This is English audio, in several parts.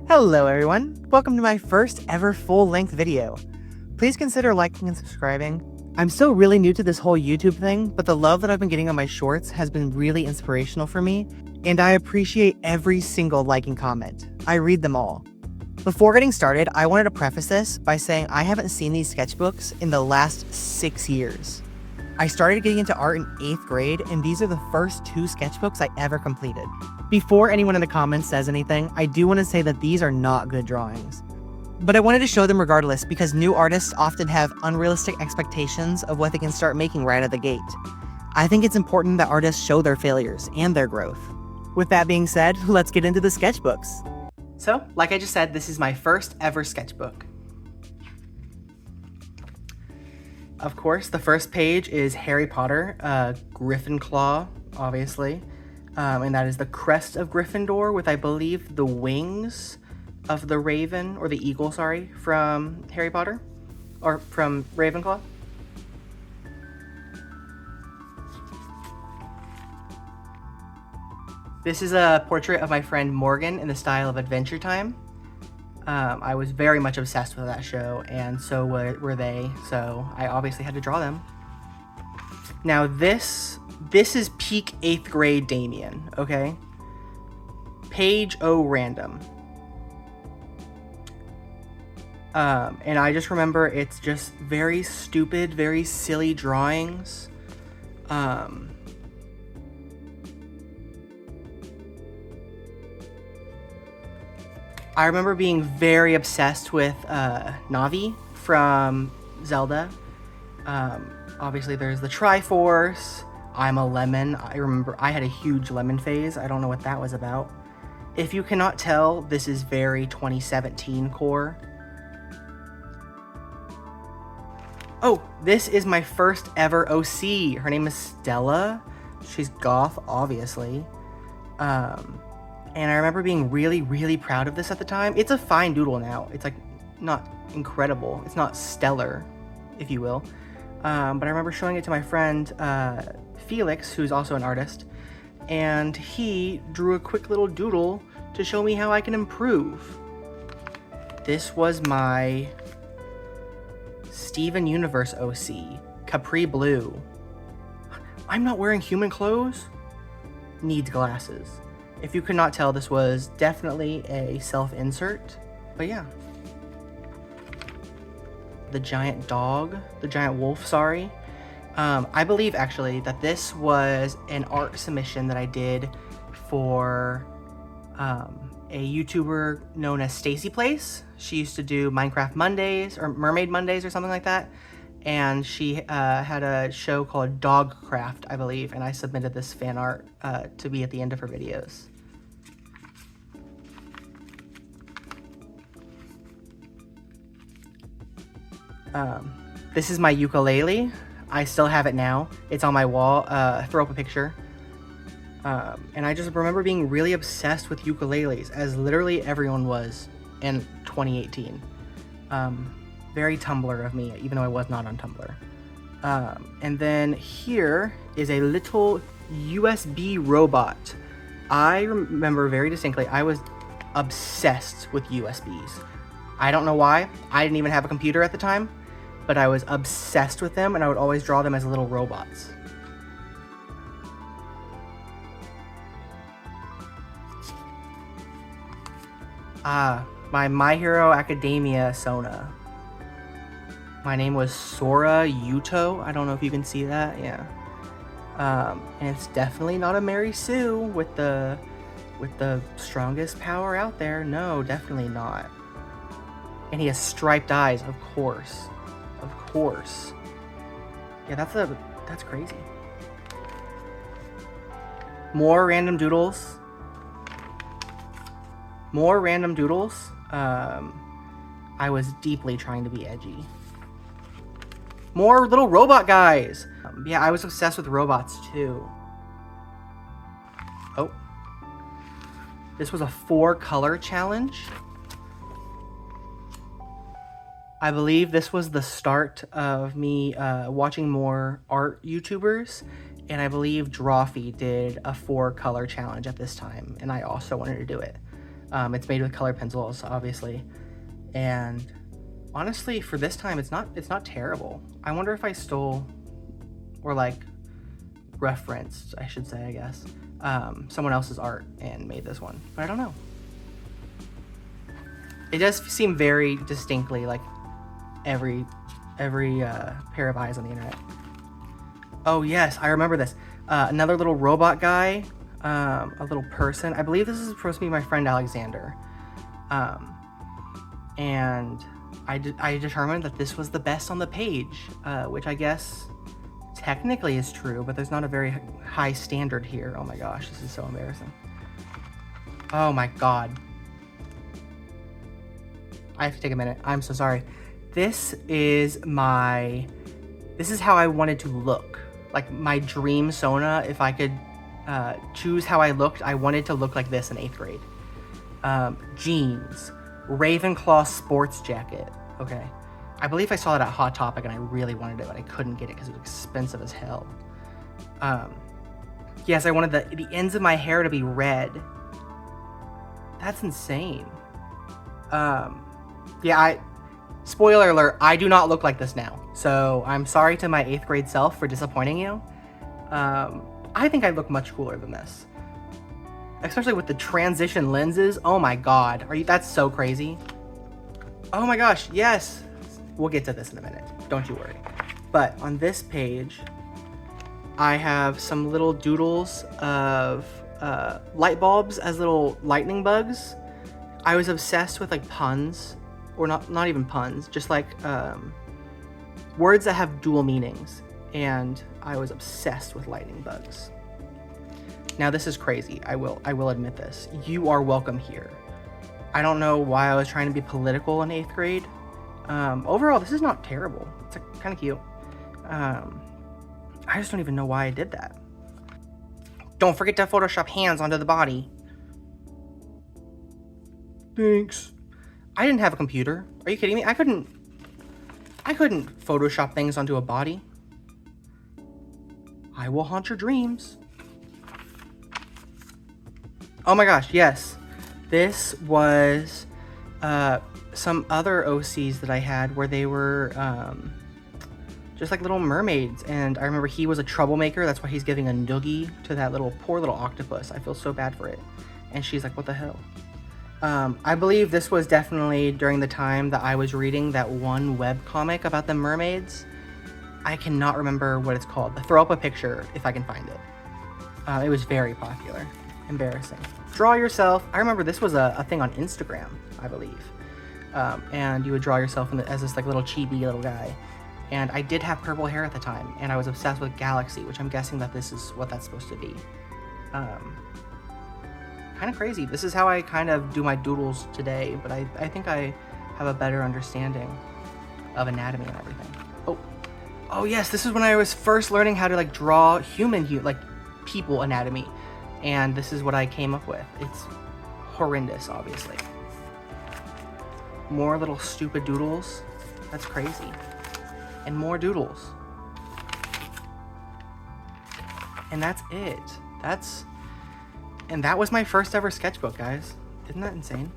Hello everyone, welcome to my first ever full-length video. Please consider liking and subscribing. I'm still really new to this whole YouTube thing, but the love that I've been getting on my shorts has been really inspirational for me, and I appreciate every single like and comment. I read them all. Before getting started, I wanted to preface this by saying I haven't seen these sketchbooks in the last 6 years. I started getting into art in 8th grade, and these are the first 2 sketchbooks I ever completed. Before anyone in the comments says anything, I do want to say that these are not good drawings. But I wanted to show them regardless because new artists often have unrealistic expectations of what they can start making right out the gate. I think it's important that artists show their failures and their growth. With that being said, let's get into the sketchbooks. So, like I just said, this is my first ever sketchbook. Of course, the first page is Harry Potter, Griffin Claw, obviously. And that is the crest of Gryffindor with, I believe, the wings of the raven, or the eagle, sorry, from Harry Potter, or from Ravenclaw. This is a portrait of my friend Morgan in the style of Adventure Time. I was very much obsessed with that show, and so were they, so I obviously had to draw them. Now this is peak 8th grade Damien, okay? Page O random. And I just remember it's just very stupid, very silly drawings. I remember being very obsessed with Navi from Zelda. Obviously there's the Triforce. I'm a lemon. I remember I had a huge lemon phase. I don't know what that was about. If you cannot tell, this is very 2017 core. Oh, this is my first ever OC. Her name is Stella. She's goth, obviously. And I remember being really, really proud of this at the time. It's a fine doodle now. It's like not incredible. It's not stellar, if you will. But I remember showing it to my friend Felix, who's also an artist, and he drew a quick little doodle to show me how I can improve. This was my Steven Universe OC, Capri Blue. I'm not wearing human clothes? Needs glasses. If you could not tell, this was definitely a self-insert, but yeah. The giant dog, the giant wolf, sorry. I believe actually that this was an art submission that I did for a YouTuber known as Stacy Place. She used to do Minecraft Mondays or Mermaid Mondays or something like that. And she had a show called Dogcraft, I believe, and I submitted this fan art to be at the end of her videos. This is my ukulele. I still have it now. It's on my wall. Throw up a picture. And I just remember being really obsessed with ukuleles, as literally everyone was in 2018. Very Tumblr of me, even though I was not on Tumblr. And then here is a little USB robot. I remember very distinctly, I was obsessed with USBs. I don't know why. I didn't even have a computer at the time, but I was obsessed with them, and I would always draw them as little robots. My Hero Academia Sona. My name was Sora Yuto. I don't know if you can see that. Yeah. And it's definitely not a Mary Sue with the strongest power out there. No, definitely not. And he has striped eyes, of course. Of course. Yeah, that's crazy. More random doodles. More random doodles. I was deeply trying to be edgy. More little robot guys. Yeah, I was obsessed with robots too. Oh. This was a 4-color challenge. I believe this was the start of me watching more art YouTubers, and I believe Drawfee did a 4-color challenge at this time, and I also wanted to do it. It's made with colored pencils, obviously. And honestly, for this time, it's not terrible. I wonder if I stole, or like referenced, I should say, I guess, someone else's art and made this one, but I don't know. It does seem very distinctly like every pair of eyes on the internet. Oh yes, I remember this. Another little robot guy, a little person. I believe this is supposed to be my friend Alexander. And I determined that this was the best on the page, which I guess technically is true, but there's not a very high standard here. Oh my gosh, this is so embarrassing. Oh my god. I have to take a minute. I'm so sorry. This is how I wanted to look. Like my dream Sona, if I could choose how I looked, I wanted to look like this in 8th grade. Jeans, Ravenclaw sports jacket. Okay. I believe I saw it at Hot Topic and I really wanted it, but I couldn't get it because it was expensive as hell. Yes, I wanted the ends of my hair to be red. That's insane. Yeah, spoiler alert, I do not look like this now. So I'm sorry to my 8th grade self for disappointing you. I think I look much cooler than this. Especially with the transition lenses. Oh my god, that's so crazy. Oh my gosh, yes. We'll get to this in a minute, don't you worry. But on this page, I have some little doodles of light bulbs as little lightning bugs. I was obsessed with like puns, or not even puns, just like words that have dual meanings. And I was obsessed with lightning bugs. Now this is crazy, I will admit this. You are welcome here. I don't know why I was trying to be political in 8th grade. Overall, this is not terrible. It's kind of cute. I just don't even know why I did that. Don't forget to Photoshop hands onto the body. Thanks. I didn't have a computer. Are you kidding me? I couldn't Photoshop things onto a body. I will haunt your dreams. Oh my gosh, yes. This was some other OCs that I had where they were just like little mermaids, and I remember he was a troublemaker. That's why he's giving a noogie to that poor little octopus. I feel so bad for it. And she's like, what the hell? I believe this was definitely during the time that I was reading that one webcomic about the mermaids. I cannot remember what it's called. Throw up a picture if I can find it. It was very popular. Embarrassing. Draw yourself. I remember this was a thing on Instagram, I believe. And you would draw yourself as this like little chibi little guy. And I did have purple hair at the time, and I was obsessed with Galaxy, which I'm guessing that this is what that's supposed to be. Kind of crazy. This is how I kind of do my doodles today, but I think I have a better understanding of anatomy and everything. Oh yes, this is when I was first learning how to like draw like people anatomy, and this is what I came up with. It's horrendous, obviously. More little stupid doodles. That's crazy. And more doodles. And that's it. And that was my first ever sketchbook, guys. Isn't that insane?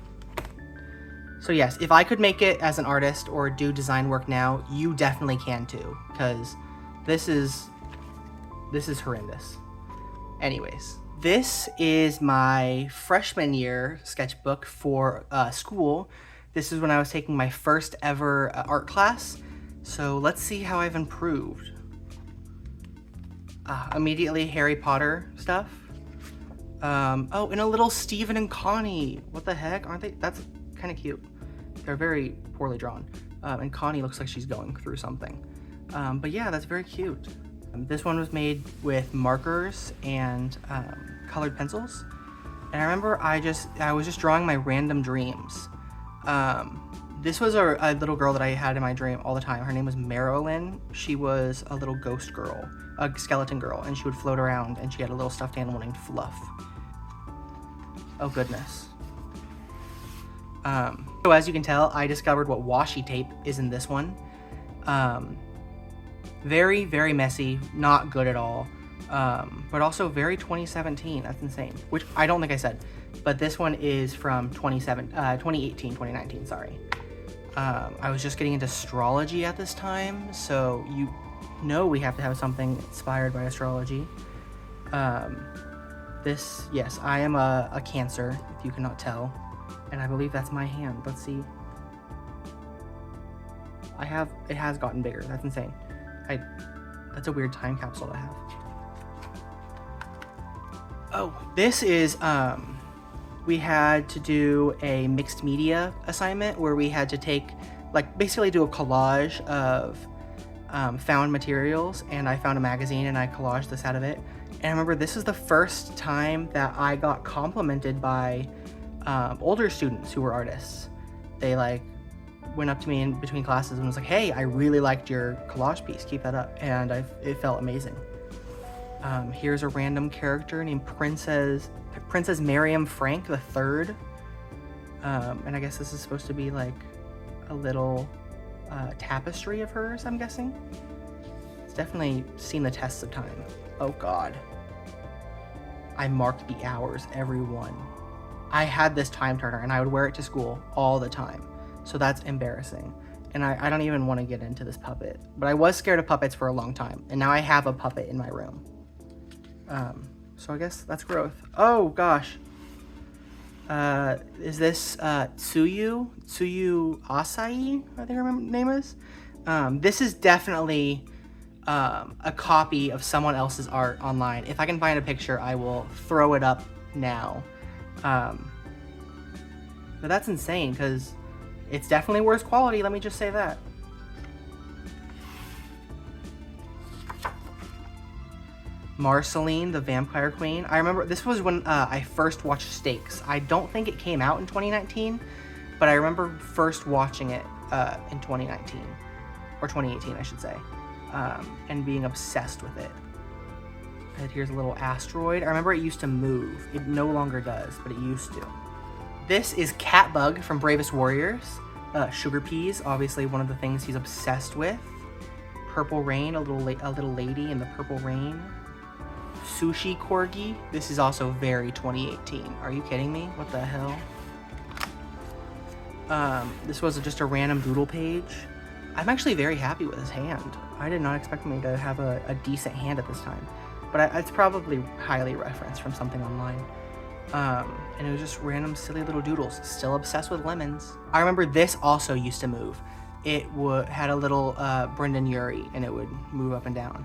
So yes, if I could make it as an artist or do design work now, you definitely can too, because this is horrendous. Anyways, this is my freshman year sketchbook for school. This is when I was taking my first ever art class. So let's see how I've improved. Immediately Harry Potter stuff. Oh, and a little Stephen and Connie. What the heck? Aren't they? That's kind of cute. They're very poorly drawn. And Connie looks like she's going through something. But yeah, that's very cute. This one was made with markers and colored pencils. And I remember I was just drawing my random dreams. This was a little girl that I had in my dream all the time. Her name was Marilyn. She was a little ghost girl, a skeleton girl, and she would float around, and she had a little stuffed animal named Fluff. Oh goodness. So as you can tell, I discovered what washi tape is in this one. Very, very messy, not good at all. But also very 2017, that's insane. Which I don't think I said. but this one is from 2018, 2019, sorry. I was just getting into astrology at this time, so you know we have to have something inspired by astrology. Yes, I am a Cancer, if you cannot tell, and I believe that's my hand. Let's see. It has gotten bigger. That's insane. That's a weird time capsule to have. Oh, this is, we had to do a mixed media assignment where we had to take, like, basically do a collage of found materials, and I found a magazine and I collaged this out of it. And I remember this is the first time that I got complimented by older students who were artists. They like went up to me in between classes and was like, "Hey, I really liked your collage piece. Keep that up." And it felt amazing. Here's a random character named Princess Miriam Frank III. And I guess this is supposed to be like a little tapestry of hers, I'm guessing. It's definitely seen the tests of time. Oh God. I marked the hours, everyone. I had this time turner and I would wear it to school all the time. So that's embarrassing. And I don't even want to get into this puppet, but I was scared of puppets for a long time. And now I have a puppet in my room. So I guess that's growth. Oh gosh. Is this Tsuyu Asai, I think her name is. This is definitely a copy of someone else's art online. If I can find a picture, I will throw it up now. But that's insane because it's definitely worse quality, let me just say that. Marceline, the Vampire Queen. I remember this was when I first watched Stakes. I don't think it came out in 2019, but I remember first watching it in 2019, or 2018, I should say, and being obsessed with it. And here's a little asteroid. I remember it used to move. It no longer does, but it used to. This is Catbug from Bravest Warriors. Sugar Peas, obviously one of the things he's obsessed with. Purple Rain, a little lady in the Purple Rain. Sushi Corgi. This is also very 2018. Are you kidding me? What the hell? This was just a random doodle page. I'm actually very happy with his hand. I did not expect me to have a decent hand at this time. But it's probably highly referenced from something online. And it was just random silly little doodles. Still obsessed with lemons. I remember this also used to move. It had a little Brendan Urie, and it would move up and down.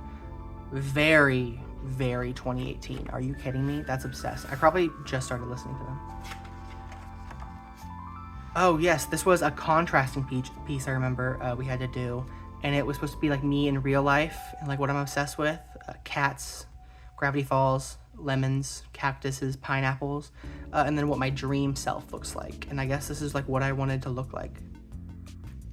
Very, very 2018. Are you kidding me? That's obsessed. I probably just started listening to them. Oh yes, this was a contrasting piece I remember we had to do. And it was supposed to be like me in real life and like what I'm obsessed with. Cats, Gravity Falls, lemons, cactuses, pineapples, and then what my dream self looks like. And I guess this is like what I wanted to look like.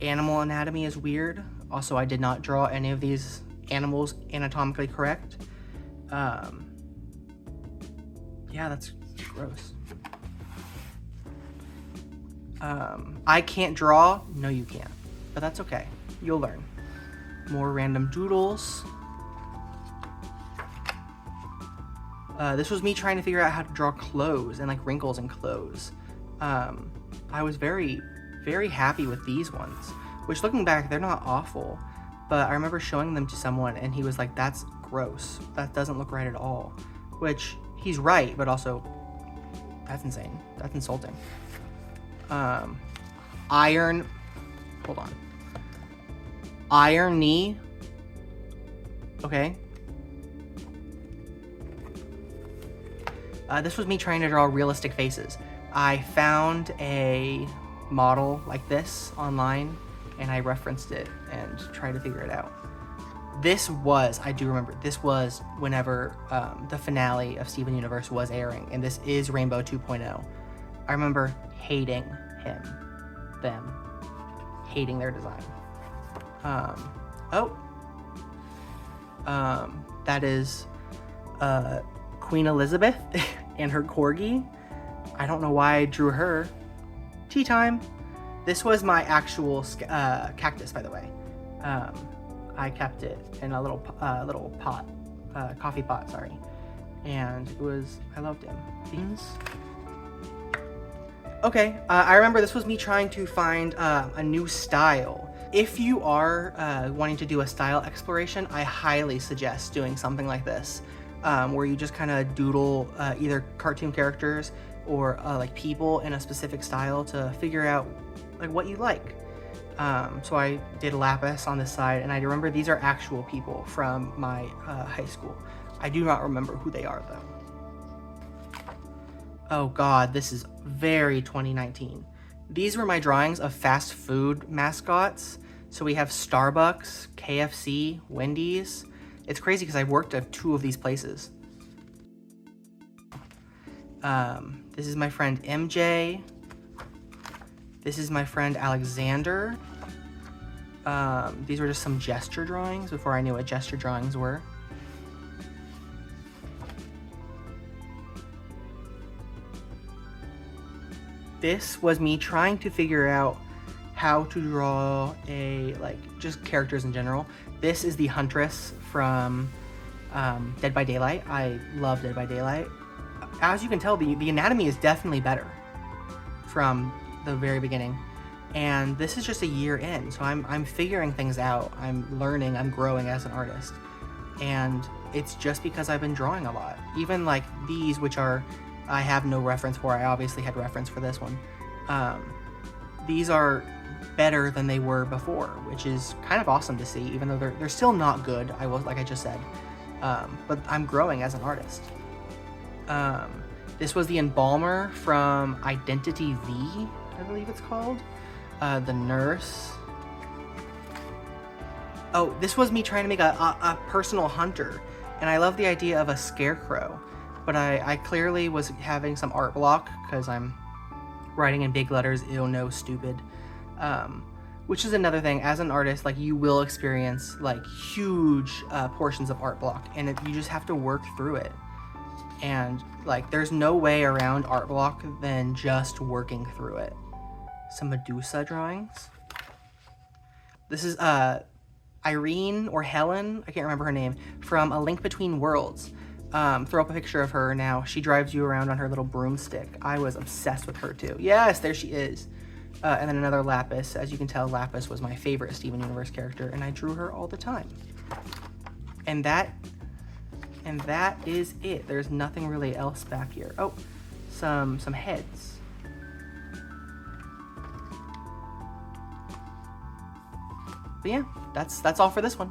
Animal anatomy is weird. Also, I did not draw any of these animals anatomically correct. Yeah, that's gross. I can't draw. No, you can't. But that's okay. You'll learn. More random doodles. This was me trying to figure out how to draw clothes and like wrinkles in clothes. I was very, very happy with these ones, which looking back, they're not awful, but I remember showing them to someone and he was like, "That's gross. That doesn't look right at all," which he's right, but also that's insane. That's insulting. Hold on. Iron knee. Okay. This was me trying to draw realistic faces. I found a model like this online and I referenced it and tried to figure it out. I do remember, this was whenever the finale of Steven Universe was airing, and this is Rainbow 2.0. I remember hating them, hating their design. That is Queen Elizabeth and her corgi. I don't know why I drew her. Tea time. This was my actual cactus, by the way. I kept it in a little pot, coffee pot, sorry. And I loved him. Beans. Okay, I remember this was me trying to find a new style. If you are wanting to do a style exploration, I highly suggest doing something like this, where you just kind of doodle either cartoon characters or like people in a specific style to figure out like what you like. So I did lapis on this side, and I remember these are actual people from my high school. I do not remember who they are though. Oh god, this is very 2019. These were my drawings of fast food mascots. So we have Starbucks, KFC, Wendy's. It's crazy because I worked at 2 of these places. This is my friend MJ. This is my friend Alexander. These were just some gesture drawings before I knew what gesture drawings were. This was me trying to figure out how to draw just characters in general. This is the Huntress from Dead by Daylight. I love Dead by Daylight. As you can tell, the anatomy is definitely better from the very beginning. And this is just a year in, so I'm figuring things out. I'm learning, I'm growing as an artist. And it's just because I've been drawing a lot. Even like these, which are I have no reference for. I obviously had reference for this one. These are better than they were before, which is kind of awesome to see, even though they're still not good, like I just said. But I'm growing as an artist. This was the embalmer from Identity V, I believe it's called. The nurse. Oh, this was me trying to make a personal hunter, and I love the idea of a scarecrow. But I clearly was having some art block because I'm writing in big letters, ew, no, stupid. Which is another thing, as an artist, like you will experience like huge portions of art block, and you just have to work through it. And like there's no way around art block than just working through it. Some Medusa drawings. This is Irene or Helen, I can't remember her name, from A Link Between Worlds. Throw up a picture of her now. She drives you around on her little broomstick. I was obsessed with her too. Yes, there she is. And then another Lapis. As you can tell, Lapis was my favorite Steven Universe character, and I drew her all the time. And that is it. There's nothing really else back here. Oh, some heads. But yeah, that's all for this one.